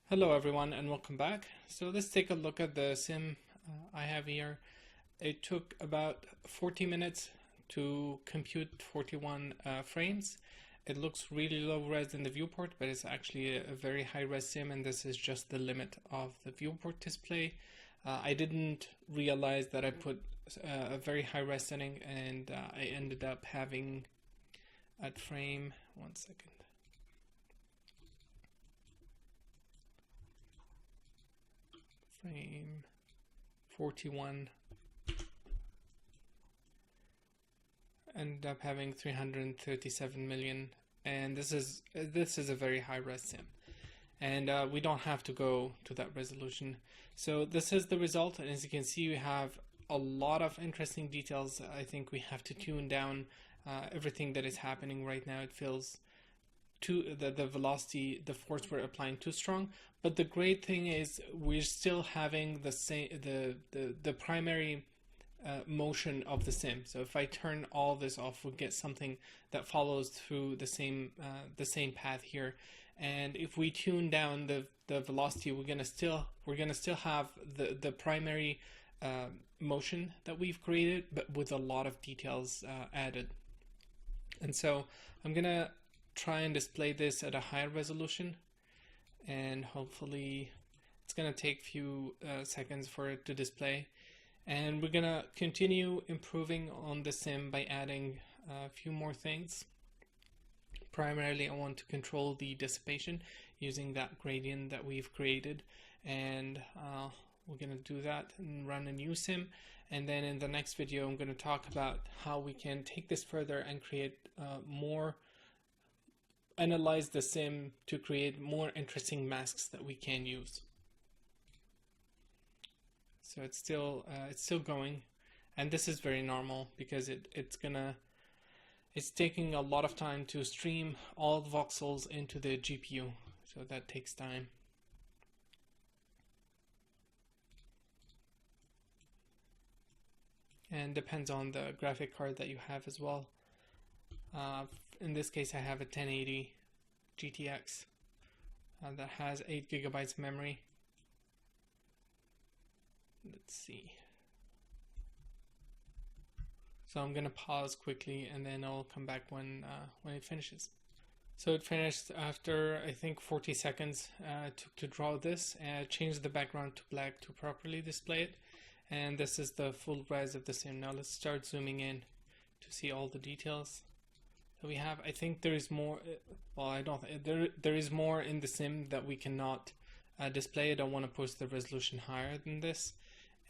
Hello everyone and welcome back. So let's take a look at the sim I have here. It took about 40 minutes to compute 41 frames. It looks really low res in the viewport, but it's actually a very high res sim, and this is just the limit of the viewport display. I didn't realize that I put a very high res setting, and I ended up having at frame, one second. Frame 41, ended up having 337 million, and this is a very high res sim, and we don't have to go to that resolution. So this is the result, and as you can see, we have a lot of interesting details. I think we have to tune down everything that is happening right now. It feels too the velocity, the force we're applying too strong. But the great thing is we're still having the same the primary motion of the sim. So if I turn all this off, we'll get something that follows through the same path here. And if we tune down the velocity, we're gonna still have the primary motion that we've created, but with a lot of details added. And so I'm gonna try and display this at a higher resolution, and hopefully it's gonna take a few seconds for it to display. And we're gonna continue improving on the sim by adding a few more things. Primarily, I want to control the dissipation using that gradient that we've created, and we're gonna do that and run a new sim. And then in the next video, I'm gonna talk about how we can take this further and create analyze the sim to create more interesting masks that we can use. So it's still going, and this is very normal because it's taking a lot of time to stream all the voxels into the GPU, so that takes time. And depends on the graphic card that you have as well. In this case, I have a 1080 GTX that has 8 gigabytes of memory. Let's see. So I'm gonna pause quickly, and then I'll come back when it finishes. So it finished after, I think, 40 seconds. It took to draw this, and change the background to black to properly display it. And this is the full res of the sim. Now let's start zooming in to see all the details. So we have, I think there is more, well, I don't, there is more in the sim that we cannot display. I don't want to push the resolution higher than this.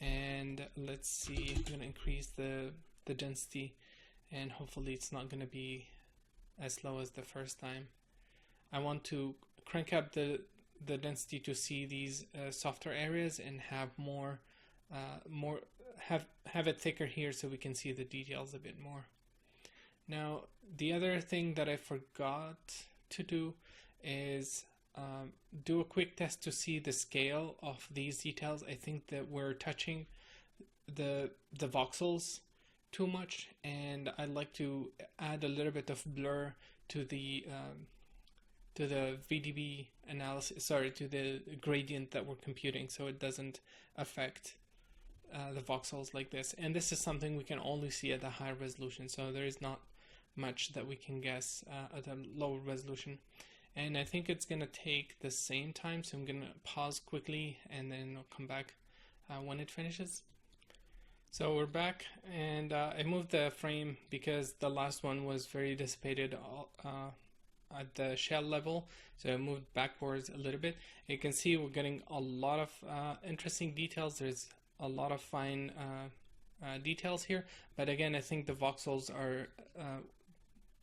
And let's see, I'm gonna increase the density, and hopefully it's not gonna be as low as the first time. I want to crank up the density to see these softer areas and have have it thicker here so we can see the details a bit more. Now, the other thing that I forgot to do is do a quick test to see the scale of these details. I think that we're touching the voxels too much, and I'd like to add a little bit of blur to the VDB analysis, sorry, to the gradient that we're computing, so it doesn't affect the voxels like this. And this is something we can only see at a higher resolution, so there is not much that we can guess at a lower resolution. And I think it's gonna take the same time, so I'm gonna pause quickly and then I'll come back when it finishes. So we're back, and I moved the frame because the last one was very dissipated at the shell level, so I moved backwards a little bit. You can see we're getting a lot of interesting details. There's a lot of fine details here, but again, I think the voxels are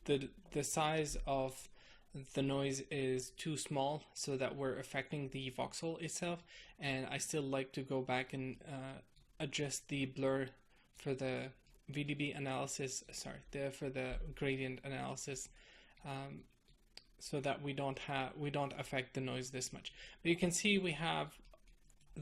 the size of the noise is too small, so that we're affecting the voxel itself. And I still like to go back and adjust the blur for the VDB analysis, for the gradient analysis, so that we don't affect the noise this much. But you can see we have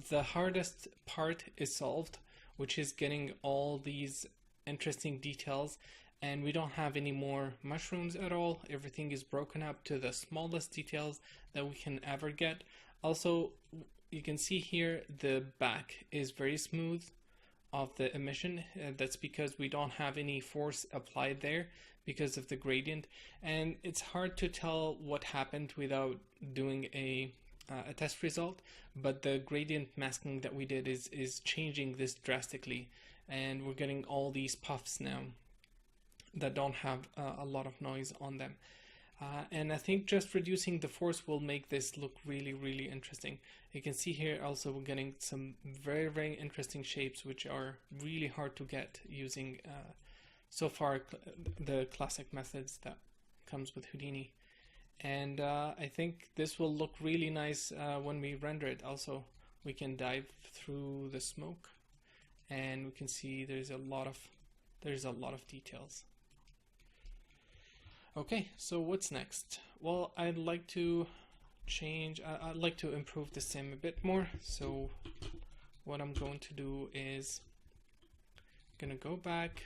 the hardest part is solved, which is getting all these interesting details. and we don't have any more mushrooms at all. Everything is broken up to the smallest details that we can ever get. Also, you can see here the back is very smooth of the emission. That's because we don't have any force applied there because of the gradient, and it's hard to tell what happened without doing a test result, but the gradient masking that we did is changing this drastically, and we're getting all these puffs now that don't have a lot of noise on them. And I think just reducing the force will make this look really, really interesting. You can see here also we're getting some very, very interesting shapes which are really hard to get using so far the classic methods that comes with Houdini. And I think this will look really nice when we render it. Also, we can dive through the smoke and we can see there's a lot of details. Okay, so what's next? Well, I'd like to improve the sim a bit more. So what I'm going to do is I'm gonna go back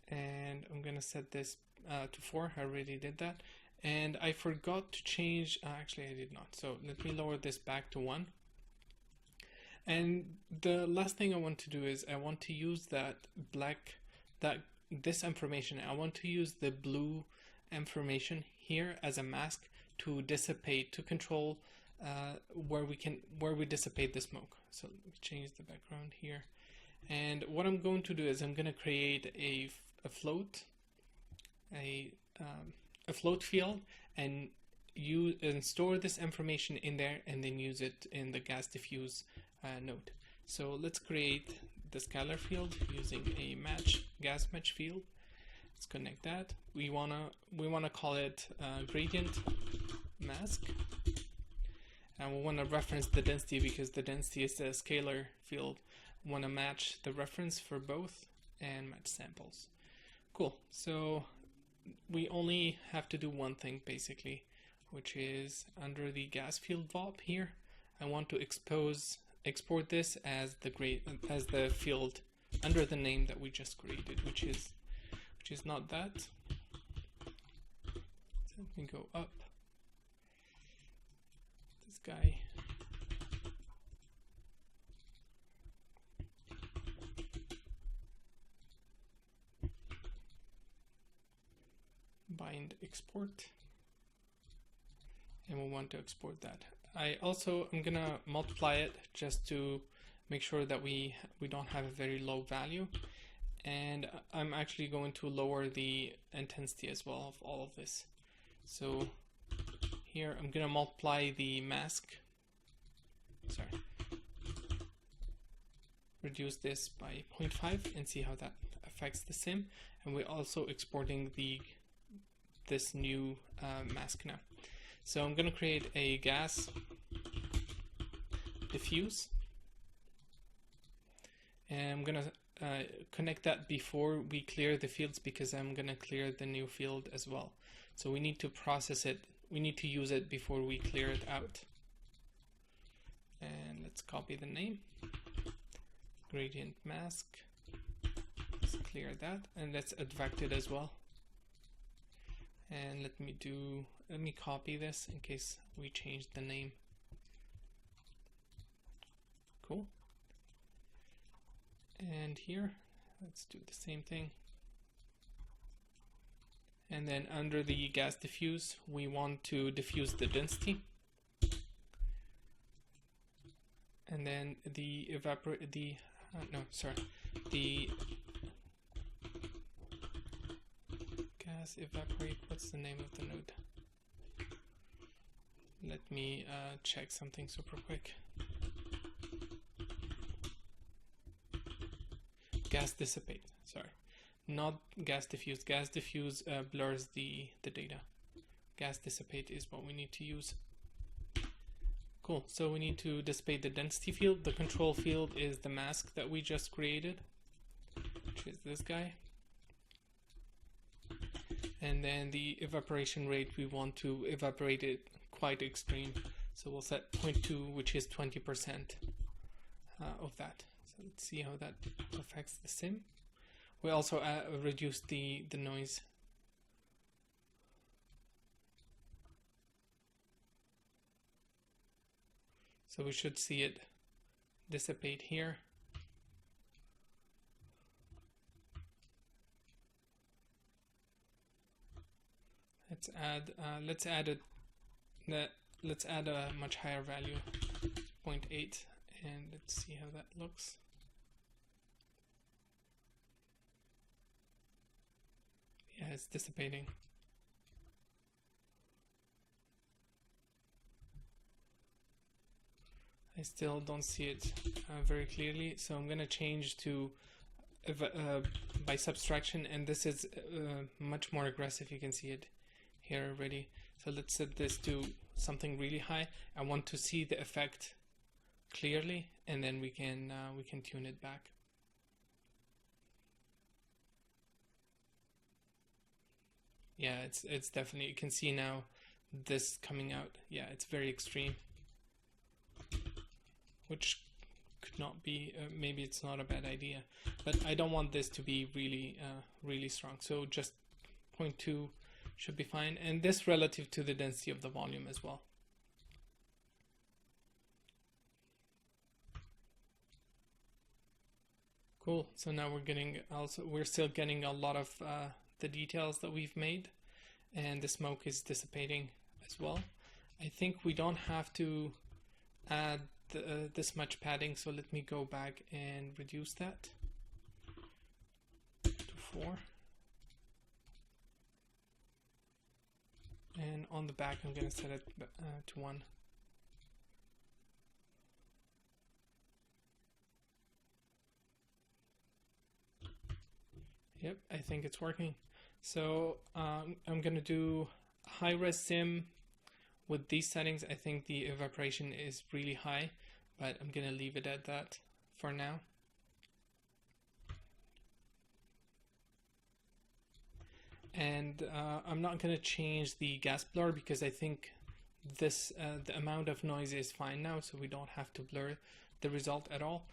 and I'm gonna set this to 4. I already did that, and I forgot to change, actually I did not, so let me lower this back to 1. And the last thing I want to do is I want to use this information. I want to use the blue information here as a mask to dissipate, to control where we dissipate the smoke. So let me change the background here. And what I'm going to do is I'm going to create a float field and store this information in there, and then use it in the gas diffuse node. So let's create the scalar field using a gas match field. Let's connect that. We wanna call it gradient mask, and we want to reference the density because the density is a scalar field. We want to match the reference for both and match samples. Cool. So we only have to do one thing basically, which is under the gas field VOP here, I want to export this as the field under the name that we just created, which is not that. So let me go up. This guy. Bind export, and we want to export that. I'm gonna multiply it just to make sure that we don't have a very low value, and I'm actually going to lower the intensity as well of all of this. So here I'm gonna multiply the mask, reduce this by 0.5 and see how that affects the sim. And we're also exporting this new mask now. So I'm going to create a gas diffuse, and I'm going to connect that before we clear the fields, because I'm going to clear the new field as well. So we need to process it, we need to use it before we clear it out. And let's copy the name, gradient mask, let's clear that, and let's advect it as well. And let me copy this in case we change the name. Cool. And here, let's do the same thing. And then under the gas diffuse, we want to diffuse the density. And then the gas evaporate, what's the name of the node? Let me check something super quick. Gas dissipate, sorry. Not gas diffuse. Gas diffuse blurs the data. Gas dissipate is what we need to use. Cool, so we need to dissipate the density field. The control field is the mask that we just created, which is this guy. And then the evaporation rate, we want to evaporate it quite extreme. So we'll set 0.2, which is 20% of that. So let's see how that affects the sim. We also reduced the noise. So we should see it dissipate here. Let's add a much higher value, 0.8, and let's see how that looks. Yeah, it's dissipating. I still don't see it very clearly, so I'm gonna change to by subtraction, and this is much more aggressive. You can see it here already. So let's set this to something really high. I want to see the effect clearly, and then we can tune it back. Yeah, it's definitely, you can see now this coming out. Yeah, it's very extreme, which could not be, maybe it's not a bad idea, but I don't want this to be really really strong, so just 0.2 should be fine, and this relative to the density of the volume as well. Cool. So now we're still getting a lot of the details that we've made, and the smoke is dissipating as well. I think we don't have to add this much padding, so let me go back and reduce that to 4. And on the back I'm going to set it to 1. Yep, I think it's working. So I'm going to do high-res sim with these settings. I think the evaporation is really high, but I'm going to leave it at that for now. And I'm not going to change the gas blur because I think this the amount of noise is fine now, so we don't have to blur the result at all.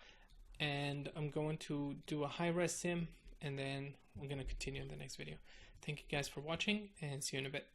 And I'm going to do a high-res sim, and then we're going to continue in the next video. Thank you guys for watching, and see you in a bit.